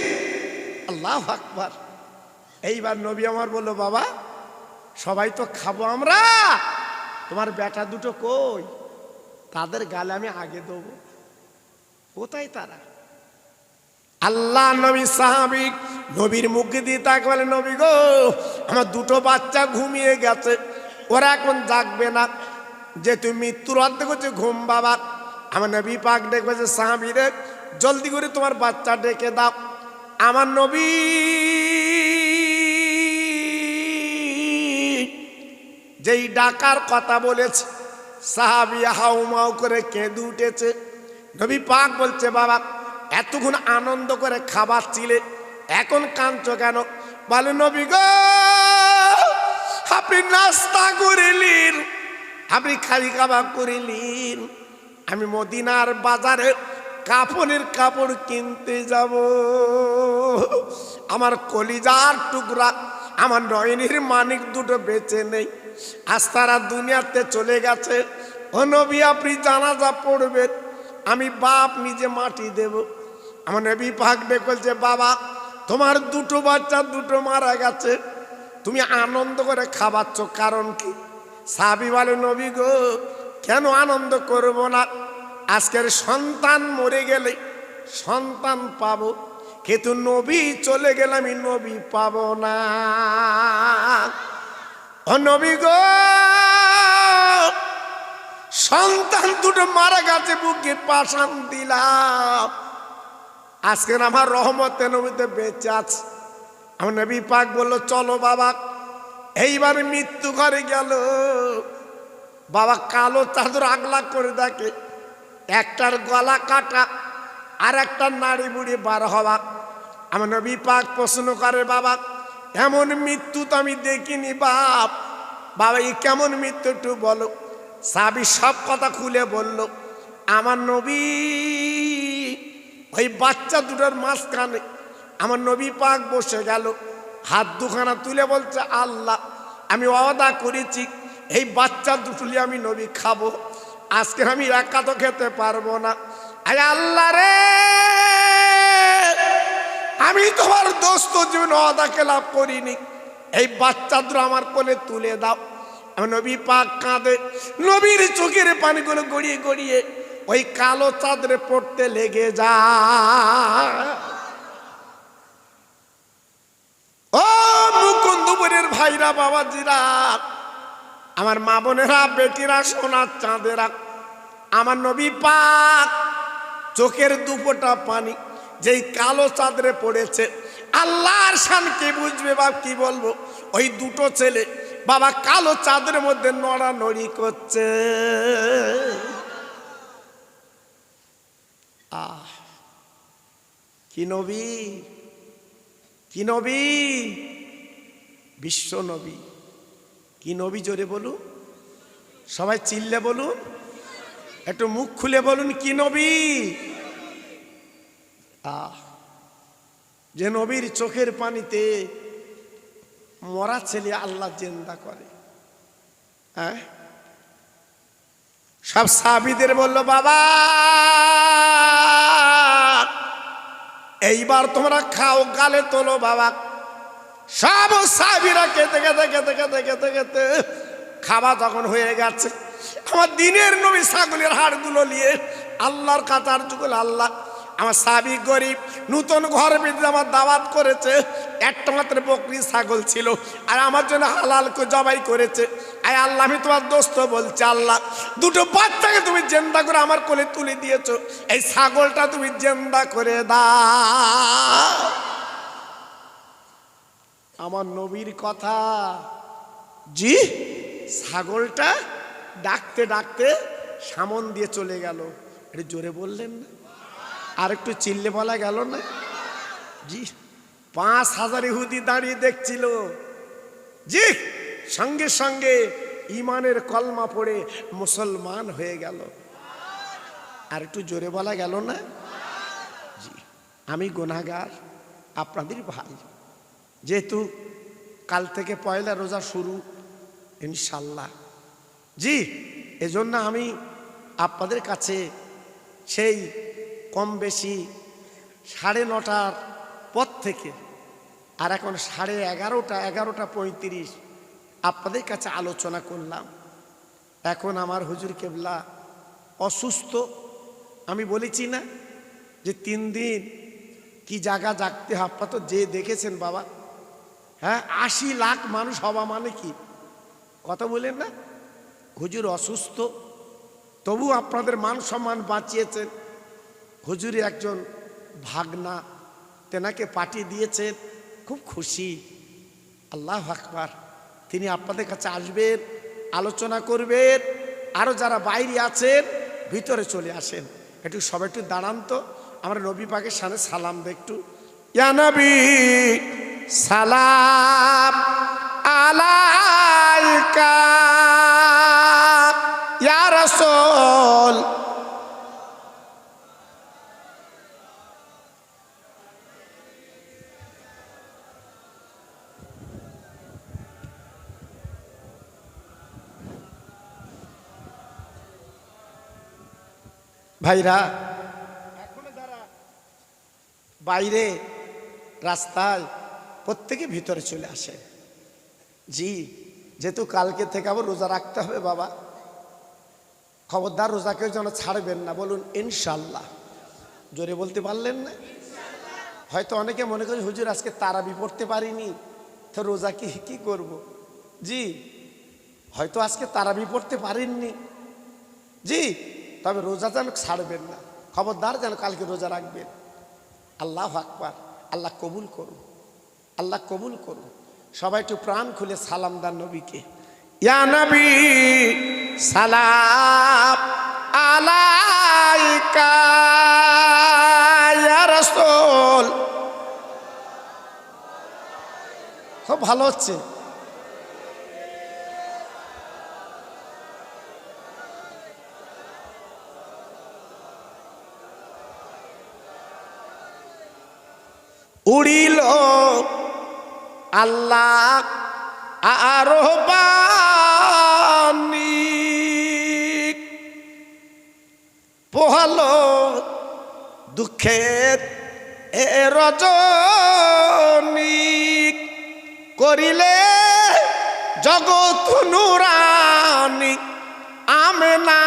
আল্লাহু আকবার। এইবার নবী আমার বলল বাবা সবাই তো খাবো আমরা, তোমার বেটা দুটো কই? তাদের গালে আমি আগে দেবো। কোথায় তারা? আল্লাহ নবী সাহাবী নবীর মুখে দিয়ে তাকে বলে নবী গো আমার দুটো বাচ্চা ঘুমিয়ে গেছে, ওরা এখন জাগবে না, যে তুমি মৃত্যুর অর্ধেক হচ্ছে ঘুম বাবা। আমার নবী পাক ডেকে বলছে সাহাবী রে জলদি করে তোমার বাচ্চা ডেকে দাও। আমার নবী যেই ডাকার কথা বলেছে সাহাবী হাউমাউ করে কেঁদে উঠেছে। নবী পাক বলছে বাবা এতক্ষণ আনন্দ করে খাবার ছিলে, এখন কাঁদছো কেন? বলে নবী গো আপনি নাস্তা করিলেন, আপনি খালি খাবার করিলেন, আমি মদিনার বাজারে কাফনের কাপড় কিনতে যাব। আমার কলিজার টুকরা আমার নয়নের মানিক দুটো বেঁচে নেই, আজ তারা দুনিয়াতে চলে গেছে। ও নবী আপনি জানাজা পড়বেন, আমি বাপ নিজে মাটি দেব। আমার নবী পাক বলছে বাবা তোমার দুটো বাচ্চা দুটো মারা গেছে, তুমি আনন্দ করে খাওয়াচ্ছ কারণ কি? সাহাবী বলে নবী গো কেন আনন্দ করব না? আজকের সন্তান মরে গেলে সন্তান পাবো, কিন্তু নবী চলে গেলে আমি নবী পাবো না। ও নবী গো সন্তান দুটো মারা গেছে বুকে পাশান দিলাম, আজকের আমার রহমতে নবীতে বেঁচে আছে। আমার নবী পাক বললো চলো বাবা। এইবার মৃত্যু ঘরে গেল বাবা, কালো চাদর আগলা করে দেখে একটার গলা কাটা আর একটা নাড়ি বুড়ি বার হওয়া। আমার নবী পাক প্রশ্ন করে বাবা এমন মৃত্যু তো আমি দেখিনি বাপ, বাবা এই কেমন মৃত্যু একটু বলো। সাহাবী সব কথা খুলে বলল। আমার নবী ওই বাচ্চা দুটোর মাঝখানে আমার নবী পাক বসে গেল, হাত দুখানা তুলে বলছে আল্লাহ আমি ওয়াদা করেছি এই বাচ্চা দুটুলি আমি নবী খাবো, আজকে আমি একা তো খেতে পারবো না। আয় আল্লাহ রে আমি তোমার দোস্ত জীবন ওয়াদা খেলাপ করিনি, এই বাচ্চা দুটো আমার কোলে তুলে দাও। আমার নবী পাক কাঁদে, নবীর চোখের পানিগুলো গড়িয়ে গড়িয়ে ওই কালো চাদরে পড়তে লেগে যায়। ও মুকুন্দপুরের ভাইরা বাবাজিরা, আমার মা বোনেরা, বেটিরা, সোনার চাঁদেরা, আমার নবী পাক চোখের দুপোটা পানি যেই কালো চাদরে পড়েছে, আল্লাহর শান কে বুঝবে বাপ, কি বলবো। ওই দুটো ছেলে বাবা কালো চাদরের মধ্যে নড়ানড়ি করছে। কি নবী? কি নবী? বিশ্ব নবী। কি নবী? জোরে বলুন, সবাই চিল্লে বলুন, একটু মুখ খুলে বলুন, কি নবী? যে নবীর চোখের পানিতে মরা ছেলে আল্লাহ জিন্দা করে। হ্যাঁ, সব সাহাবীদের বলল, বাবা এইবার তোমরা খাও, গালে তোলো বাবা। সব সাহাবীরা খেতে খেতে খেতে খেতে খেতে খেতে খাওয়া যখন হয়ে গেছে, আমার দিনের নবী ছাগলের হাড়গুলো নিয়ে আল্লাহর কাতার যুগল, আল্লাহ আমার সাহাবী গরিব, নতুন ঘর বেঁধে আমার দাওয়াত করেছে, একটা মাত্র বকরি ছাগল ছিল, আর আমার জন্য হালাল জবাই করেছে। আয় আল্লাহ, আমি তোমার দোস্ত বলছি, আল্লাহ দুটো বাচ্চাকে তুমি জিন্দা করে আমার কোলে তুলে দিয়েছো, এই ছাগলটা তুমি জিন্দা করে দাও। আমার নবীর কথা। জি, ছাগলটা ডাকতে ডাকতে সামন দিয়ে চলে গেল। এটা জোরে বললেন না? আর একটু চিল্লে বলা গেল না? জি, ৫,০০০ ইহুদি দাঁড়িয়ে দেখছিল। জি, সঙ্গে সঙ্গে ইমানের কলমা পড়ে মুসলমান হয়ে গেল। আর একটু জোরে বলা গেল না? জি, আমি গুনাহগার, আপনাদের ভাই। যেহেতু কাল থেকে পয়লা রোজা শুরু ইনশাল্লাহ, জি, এজন্য আমি আপনাদের কাছে সেই কম বেশি 9:30টার পর থেকে আর এখন 11:30, 11:35 আপনাদের কাছে আলোচনা করলাম। এখন আমার হুজুর কেবলা অসুস্থ। আমি বলেছি না যে 3 দিন কি জায়গা জাগতে হয়, আপনারা তো যে দেখেছেন বাবা। হ্যাঁ, 80 লাখ মানুষ হওয়া মানে কি কথা বলেন না? হুজুর অসুস্থ, তবু আপনাদের মান সম্মান বাঁচিয়েছেন। হুজুরে একজন ভাগনা তেনাকে পাঠিয়ে দিয়েছেন, খুব খুশি। আল্লাহু আকবার। তিনি আপনাদের কাছে আসবেন, আলোচনা করবেন। আরও যারা বাইরে আছেন ভিতরে চলে আসেন। একটু সবাই একটু দাঁড়ান তো, আমরা নবী পাকের সামনে সালাম দে একটু। ইয়া নবী সালাম আলাইকা, ইয়া রাসূল ভাইরা, এখনো যারা বাইরে রাস্তায় প্রত্যেকে ভিতরে চলে আসে। জি, যেহেতু কালকে থেকে আবার রোজা রাখতে হবে বাবা, খবরদার রোজাকেও যেন ছাড়বেন না, বলুন ইনশাল্লাহ। জোরে বলতে পারলেন না? হয়তো অনেকে মনে করেন হুজুর আজকে তারাবি পড়তে পারিনি, তো রোজা কি করব। জি, হয়তো আজকে তারাবি পড়তে পারেননি, জি, তবে রোজা যেন ছাড়বেন না, খবরদার যেন কালকে রোজা রাখবেন। আল্লাহু আকবার। আল্লাহ কবুল করুন, আল্লাহ কবুল করুন। সবাই একটু প্রাণ খুলে সালাম দান নবীকে। ইয়া নবী সালাম আলাইকা, ইয়া রাসূল। খুব ভালো হচ্ছে। উড়িল আল্লাহ আরবানি, পোহালো দুঃখের এ রজনী, করিলে জগৎ নুরানি, আমেনা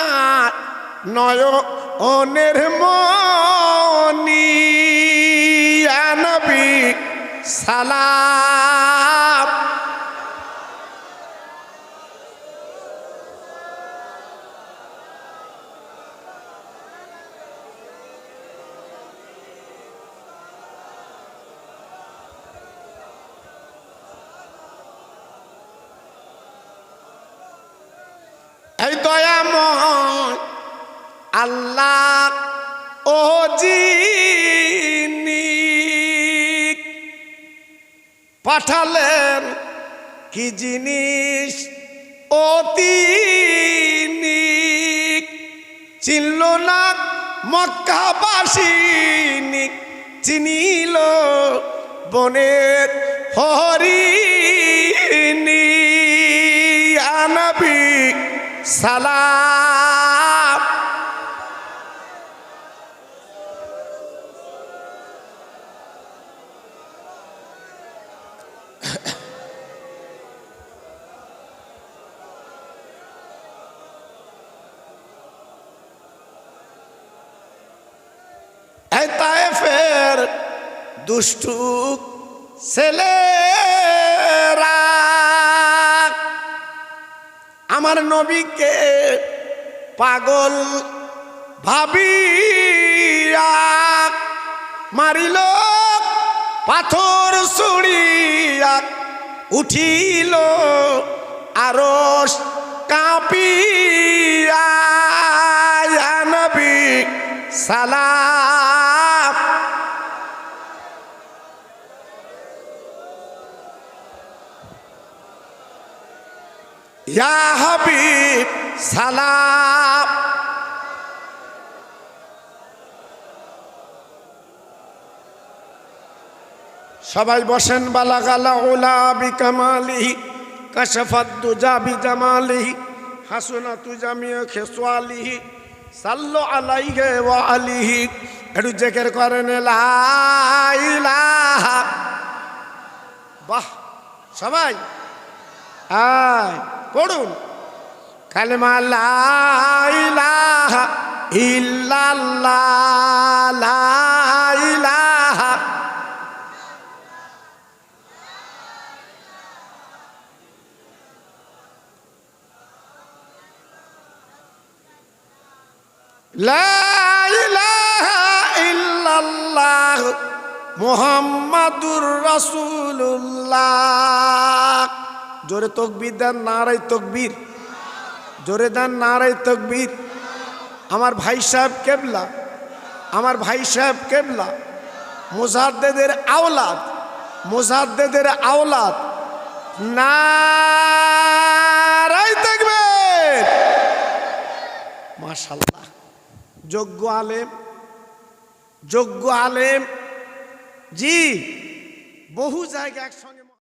নয়নের মনি, ইয়া নবী সালাম। এই দয়াময় আল্লাহ ও যিনি পাঠালেন কি জিনিস তিনি চিনল না মক্কাবাসিনী, চিনিল বনের হরিণী। ইয়া নবী সালাম। এই তায়েফের দুষ্টু ছেলেরা আমার নবীকে পাগল ভাবিয়া মারিল পাথর ছুড়িয়া, উঠিল আরশ কাঁপিয়া। ইয়া নবী সালাম। ইয়া হাবিব সালাম। সবাই বসেন। বালাগালা উলা বিকামালিহি কাশাফাত দুজা বিজামালিহি হাসনাতু জামিউ খিসওয়ালিহি সাল্লু আলাইহি ওয়া আলিহি। একটু জিকির করেন লা ইলাহা। বাহ, সবাই আয় পড়ুন কালেমা লা ইলাহা ইল্লাল্লাহ, লা ইলাহা। লা ইলাহা ইল্লাল্লাহ মুহাম্মাদুর রাসূলুল্লাহ। জোরে তাকবীর দেন, নারায়ে তাকবীর। জোরে দেন নারায়ে তাকবীর। আমার ভাই সাহেব কেবলা, আমার ভাই সাহেব কেবলা মুজাদ্দেদের আওলাদ, মুজাদ্দেদের আওলাদ। নারায়ে তাকবীর। মাশাআল্লাহ। যোগ্য আলেম, যোগ্য আলেম জি, বহু জায়গায় একসঙ্গে